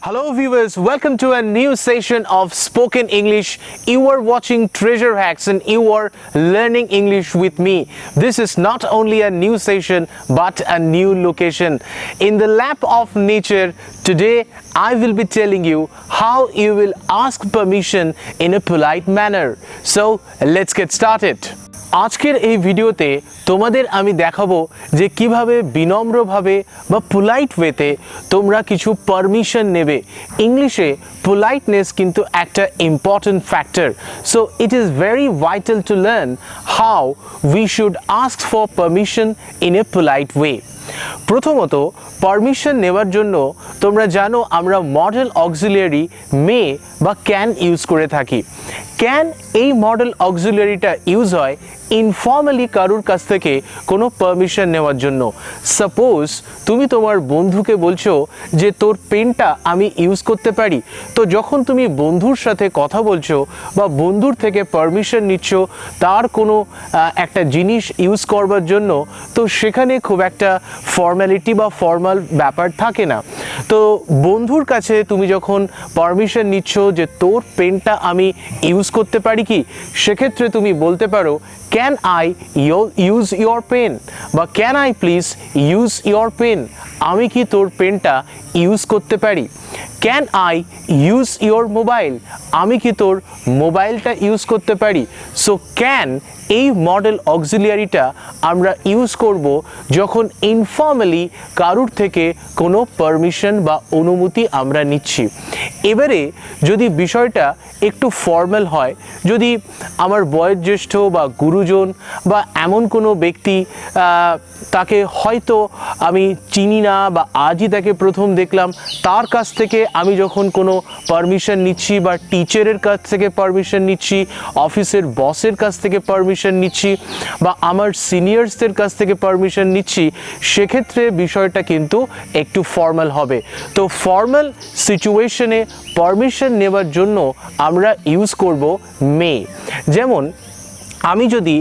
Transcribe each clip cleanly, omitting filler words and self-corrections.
Hello viewers, welcome to a new session of Spoken English. You are watching Treasure Hacks and you are learning English with me. This is not only a new session but a new location. In the lap of nature, today I will be telling you how you will ask permission in a polite manner. So let's get started. আজকের এই ভিডিওতে তোমাদের আমি দেখাবো যে কিভাবে বিনম্রভাবে বা polite ওয়েতে তোমরা কিছু পারমিশন নেবে। ইংলিশে পোলাইটনেস কিন্তু একটা important factor, so it is very vital to learn how we should ask for permission in a polite way. প্রথমত পারমিশন নেওয়ার জন্য তোমরা জানো আমরা মডেল অক্সিলিয়ারি মে বা ক্যান ইউজ করে থাকি। ক্যান এই মডেল অক্সিলিয়ারিটা ইউজ হয় ইনফর্মালি কারুর কাছ থেকে কোনো পারমিশন নেওয়ার জন্য। সাপোজ তুমি তোমার বন্ধুকে বলছো যে তোর পেনটা আমি ইউজ করতে পারি, তো যখন তুমি বন্ধুর সাথে কথা বলছো বা বন্ধুর থেকে পারমিশন নিচ্ছ তার কোনো একটা জিনিস ইউজ করবার জন্য, তো সেখানে খুব একটা ফর্ম্যালিটি বা ফর্মাল ব্যাপার থাকে না। তো বন্ধুর কাছে তুমি যখন পারমিশন নিচ্ছ যে তোর পেনটা আমি ইউজ করতে পারি কি, সেক্ষেত্রে তুমি বলতে পারো can I use your pen বা can I please use your pen, আমি কি তোর পেনটা ইউজ করতে পারি। Can I use your mobile, আমি কি তোর মোবাইলটা ইউজ করতে পারি। সো ক্যান এই মডেল অক্সিলিয়ারিটা আমরা ইউজ করব যখন ইনফর্মালি কারুর থেকে কোনো পারমিশন বা অনুমতি আমরা নিচ্ছি। এবারে যদি বিষয়টা একটু ফর্মাল হয়, যদি আমার বয়োজ্যেষ্ঠ বা গুরুজন বা এমন কোনো ব্যক্তি, তাকে হয়তো আমি চিনি না বা আজই তাকে প্রথম দেখলাম, তার কাছ থেকে আমি যখন কোনো পারমিশন নিচ্ছি বা টিচারের কাছ থেকে পারমিশন নিচ্ছি, অফিসের বসের কাছ থেকে পারমিশন নিচ্ছি বা আমার সিনিয়র্সদের কাছ থেকে পারমিশন নিচ্ছি, সেক্ষেত্রে বিষয়টা কিন্তু একটু ফর্মাল হবে। তো ফর্মাল সিচুয়েশনে পারমিশন নেওয়ার জন্য আমরা ইউজ করব মে। যেমন আমি যদি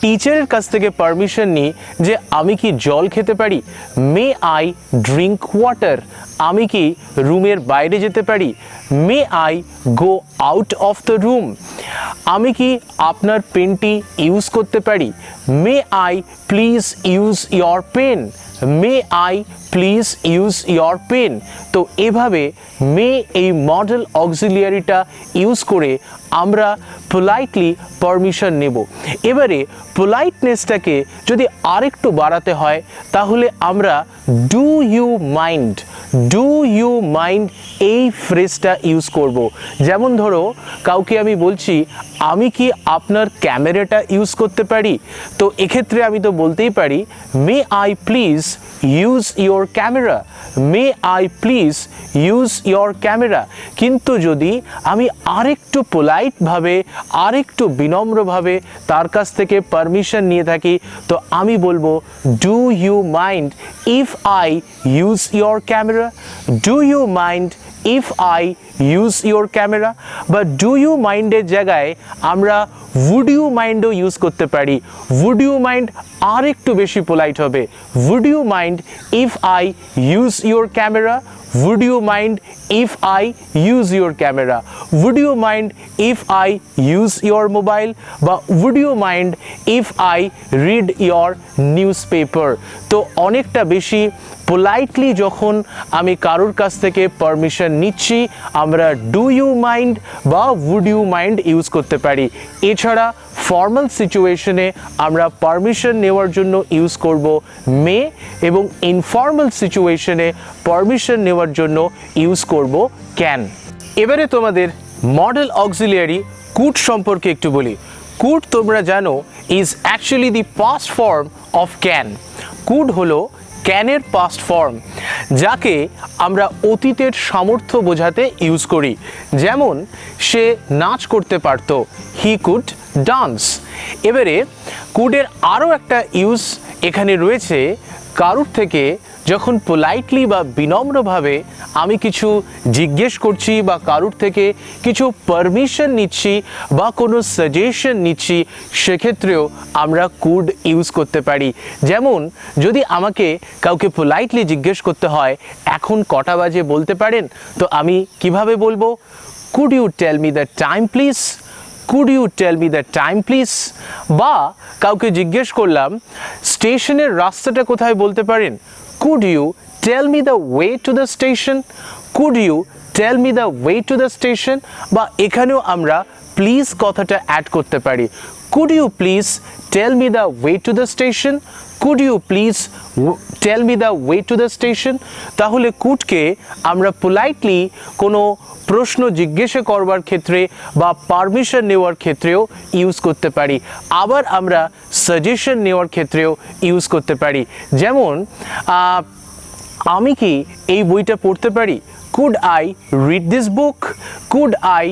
টিচারের কাছ থেকে পারমিশন নিই যে আমি কি জল খেতে পারি, মে আই ড্রিঙ্ক ওয়াটার, আমি কি রুমের বাইরে যেতে পারি, may I go out of the room, আমি কি আপনার পেনটি ইউজ করতে পারি, may I please use your pen, may I please use your pen. তো এভাবে মে এই মডেল অক্সিলিয়ারিটা ইউজ করে আমরা পোলাইটলি পারমিশন নেব। এবারে পোলাইটনেসটাকে যদি আরেকটু বাড়াতে হয় তাহলে আমরা do you mind, do you mind এই ফ্রেজটা ইউজ করব। যেমন ধরো কাউকে আমি বলছি আমি কি আপনার ক্যামেরাটা ইউজ করতে পারি, তো এক্ষেত্রে আমি তো বলতেই পারি may I please use your camera, May I please use your camera. কিন্তু যদি আমি আরেকটু পোলাইটভাবে আরেকটু বিনম্রভাবে তার কাছ থেকে পারমিশন নিয়ে থাকি, তো আমি বলবো do you mind if I use your camera, do you mind if I use your camera. বা ডু ইউ মাইন্ডের জায়গায় আমরা উড ইউ মাইন্ডও ইউজ করতে পারি। উড ইউ মাইন্ড আর একটু বেশি পোলাইট হবে, would you mind if I use your camera, would you mind if I use your camera, would you mind if I use your mobile, বা would you mind if I read your newspaper। তো অনেকটা বেশি politely যখন আমি কারোর কাছ থেকে permission নিচ্ছি আমরা ডু ইউ মাইন্ড বা উড ইউ মাইন্ড ইউজ করতে পারি। এছাড়া ফর্মাল সিচুয়েশনে আমরা পারমিশন নেওয়ার জন্য ইউজ করব মে, এবং ইনফর্মাল সিচুয়েশনে পারমিশন নেওয়ার জন্য ইউজ করব ক্যান। এবারে তোমাদের মডেল অক্সিলিয়ারি কুড সম্পর্কে একটু বলি। কুড তোমরা জানো is actually the past form of can. Could হলো ক্যানের পাস্ট ফর্ম, যাকে আমরা অতীতের সামর্থ্য বোঝাতে ইউজ করি। যেমন সে নাচ করতে পারতো, হি কুড ডান্স। এবারে কুডের আরও একটা ইউজ এখানে রয়েছে, কারুর থেকে যখন পোলাইটলি বা বিনম্রভাবে আমি কিছু জিজ্ঞেস করছি বা কারুর থেকে কিছু পারমিশন নিচ্ছি বা কোনো সাজেশন নিচ্ছি, সেক্ষেত্রেও আমরা কুড ইউজ করতে পারি। যেমন যদি আমাকে কাউকে পোলাইটলি জিজ্ঞেস করতে হয় এখন কটা বাজে বলতে পারেন, তো আমি কিভাবে বলবো? Could you tell me the time please? Could you tell me the time please? বা কাউকে জিজ্ঞেস করলাম স্টেশনের রাস্তাটা কোথায় বলতে পারেন? Could you tell me the way to the station? Could you tell me the way to the station? বা এখানেও আমরা প্লিজ কথাটা অ্যাড করতে পারি। Could you please tell me the way to the station? Could you please tell me the way to the station? তাহলে কুডকে আমরা politely কোনো প্রশ্ন জিজ্ঞাসা করবার ক্ষেত্রে বা পারমিশন নেওয়ার ক্ষেত্রেও ইউজ করতে পারি। আবার আমরা সাজেশন নেওয়ার ক্ষেত্রেও ইউজ করতে পারি। যেমন আমি কি এই বইটা পড়তে পারি? Could I read this book? Could I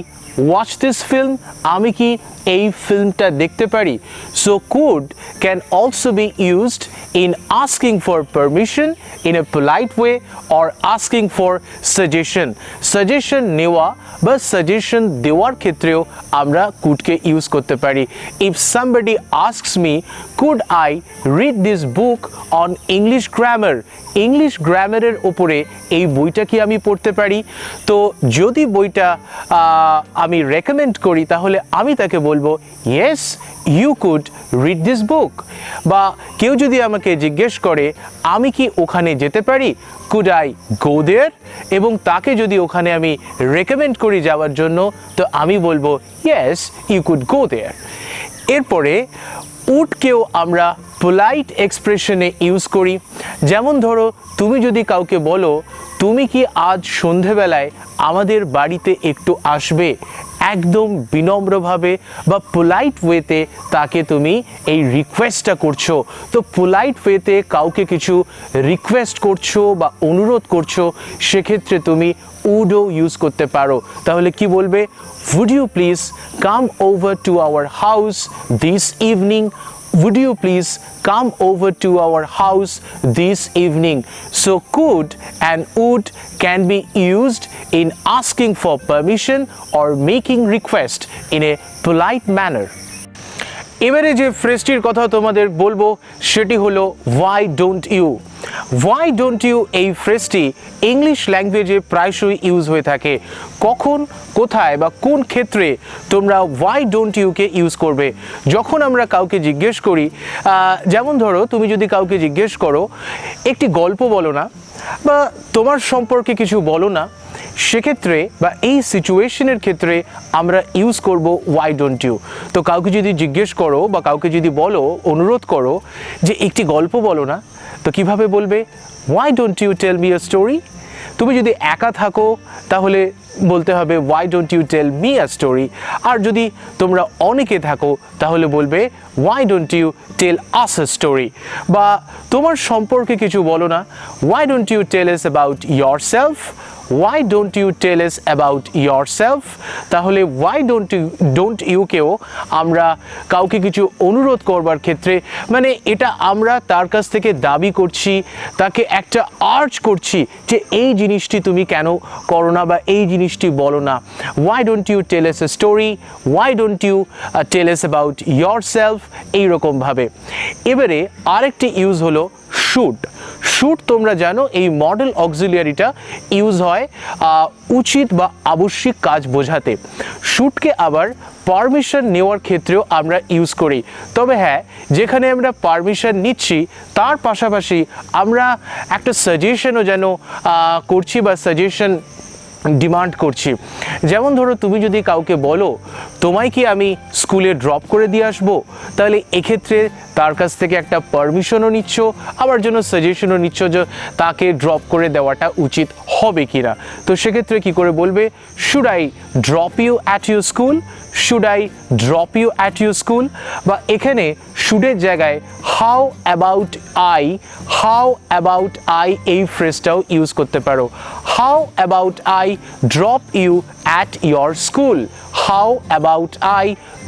watch this film? আমি কি এই ফিল্মটা দেখতে পারি? So could can also be used in asking for permission in a polite way or asking for suggestion. Suggestion নেওয়া বা suggestion দেওয়ার ক্ষেত্রেও আমরা could-কে ইউজ করতে পারি। If somebody asks me, could I read this book on English grammar? English গ্রামারের ওপরে এই বইটা কি আমি পড়তে পারি? তো যদি বইটা আমি রেকমেন্ড করি তাহলে আমি তাকে বলবো yes you could read this book. বা কেউ যদি আমাকে জিজ্ঞেস করে আমি কি ওখানে যেতে পারি? কুড আই গো দেয়ার? এবং তাকে যদি ওখানে আমি রেকমেন্ড করি যাওয়ার জন্য, তো আমি বলবো ইয়েস ইউ কুড গো দেয়ার। এরপরে উডকেও আমরা পোলাইট এক্সপ্রেশনে ইউজ করি। যেমন ধরো তুমি যদি কাউকে বলো তুমি কি আজ সন্ধেবেলায় আমাদের বাড়িতে একটু আসবে, একদম বিনম্রভাবে বা পোলাইট ওয়েতে তাকে তুমি এই রিকোয়েস্টটা করছো। তো পোলাইট ওয়েতে কাউকে কিছু রিকোয়েস্ট করছো বা অনুরোধ করছো, সেক্ষেত্রে তুমি উডও ইউজ করতে পারো। তাহলে কি বলবে? would you please come over to our house this evening? Would you please come over to our house this evening? So could and would can be used in asking for permission or making request in a polite manner. এবারে যে ফ্রেজটির কথা তোমাদের বলবো সেটি হলো why don't you? why don't you এই ফ্রেজটি English ল্যাঙ্গুয়েজে প্রায়শই ইউজ হয়ে থাকে। কখন, কোথায় বা কোন ক্ষেত্রে তোমরা why don't you K use করবে? যখন আমরা কাউকে জিজ্ঞেস করি, যেমন ধরো তুমি যদি কাউকে জিজ্ঞেস করো একটি গল্প বলো না বা তোমার সম্পর্কে কিছু বলো না, সেক্ষেত্রে বা এই সিচুয়েশনের ক্ষেত্রে আমরা ইউজ করব why don't you। তো কাউকে যদি জিজ্ঞেস করো বা কাউকে যদি বলো, অনুরোধ করো যে একটি গল্প বলো না, তো কিভাবে বলবে? why don't you tell me a story? তুমি যদি একা থাকো তাহলে বলতে হবে why don't you tell me a story? আর যদি তোমরা অনেকে থাকো তাহলে বলবে why don't you tell us a story? বা তোমার সম্পর্কে কিছু বলো না, why don't you tell us about yourself? why don't you tell us about yourself? তাহলে why don't you কেও আমরা কাউকে কিছু অনুরোধ করবার ক্ষেত্রে, মানে এটা আমরা তার কাছ থেকে দাবি করছি, তাকে একটা আর্জ করছি যে এই জিনিসটি তুমি কেন করো না বা এই জিনিসটি বলো না। why don't you tell us a story? why don't you tell us about yourself? এইরকম ভাবে। এবারে আরেকটি ইউজ হলো শুড। শুড তোমরা জানো এই মডেল অক্সিলিয়ারিটা ইউজ হয় উচিত বা আবশ্যিক কাজ বোঝাতে। শুডকে আবার পারমিশন নেওয়ার ক্ষেত্রেও আমরা ইউজ করি। তবে হ্যাঁ, যেখানে আমরা পারমিশন নিচ্ছি তার পাশাপাশি আমরা একটা সাজেশনও যেন করছি বা সাজেশন ডিমান্ড করছি। যেমন ধরো তুমি যদি কাউকে বলো তোমায় কি আমি স্কুলে ড্রপ করে দিয়ে আসবো, তাহলে এক্ষেত্রে তার কাছ থেকে একটা পারমিশনও নিচ্ছ, আবার জন্য সাজেশনও নিচ্ছ যে তাকে ড্রপ করে দেওয়াটা উচিত হবে কিনা। তো সেক্ষেত্রে কি করে বলবে? Should I drop you at your school? Should I drop you at your school? বা এখানে শুডের জায়গায় হাউ অ্যাবাউট আই এই ফ্রেজটাও ইউজ করতে পারো। How about I drop you at your school? How about I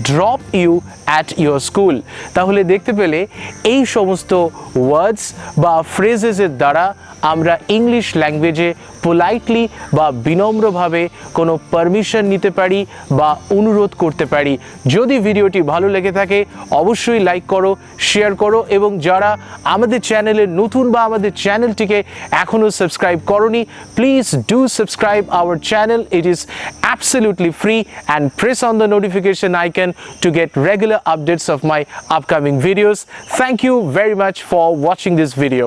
drop you at your school? তাহলে দেখতে পেলে এই সমস্ত ওয়ার্ডস বা ফ্রেজেসের দ্বারা আমরা ইংলিশ ল্যাঙ্গুয়েজে পোলাইটলি বা বিনম্রভাবে কোনো পারমিশন নিতে পারি বা অনুরোধ করতে পারি। যদি ভিডিওটি ভালো লেগে থাকে অবশ্যই লাইক করো, শেয়ার করো, এবং যারা আমাদের চ্যানেলে নতুন বা আমাদের চ্যানেলটিকে এখনও সাবস্ক্রাইব করোনি, please do subscribe our channel. It is absolutely free and press on the notification icon to get regular updates of my upcoming videos. Thank you very much for watching this video.